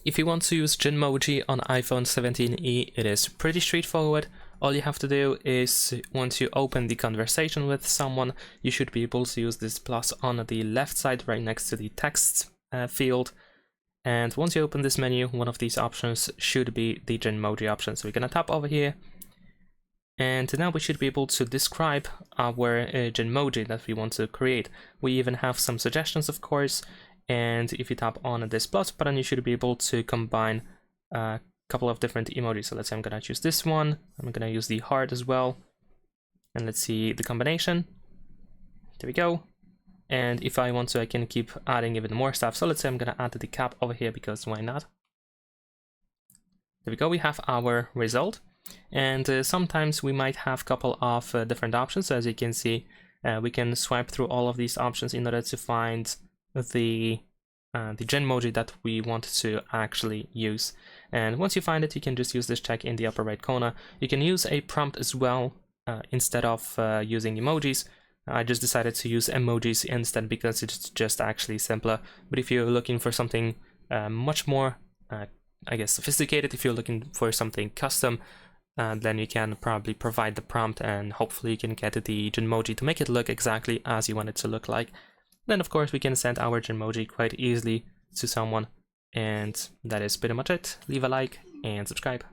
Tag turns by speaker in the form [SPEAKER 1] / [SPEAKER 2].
[SPEAKER 1] If you want to use Genmoji on iPhone 17e, it is pretty straightforward. All you have to do is, once you open the conversation with someone, you should be able to use this plus on the left side right next to the text field. And once you open this menu, one of these options should be the Genmoji option. So we're gonna tap over here. And now we should be able to describe our Genmoji that we want to create. We even have some suggestions, of course. And if you tap on this plus button, you should be able to combine a couple of different emojis. So let's say I'm gonna choose this one. I'm gonna use the heart as well. And let's see the combination. There we go. And if I want to, I can keep adding even more stuff. So let's say I'm gonna add the cap over here because why not? There we go, we have our result. And sometimes we might have a couple of different options. So as you can see, we can swipe through all of these options in order to find the Genmoji that we want to actually use. And once you find it, you can just use this check in the upper right corner. You can use a prompt as well instead of using emojis. I just decided to use emojis instead because it's just actually simpler. But if you're looking for something much more, I guess, sophisticated, if you're looking for something custom, then you can probably provide the prompt and hopefully you can get the Genmoji to make it look exactly as you want it to look like. Then of course we can send our Genmoji quite easily to someone, and that is pretty much it. Leave a like and subscribe.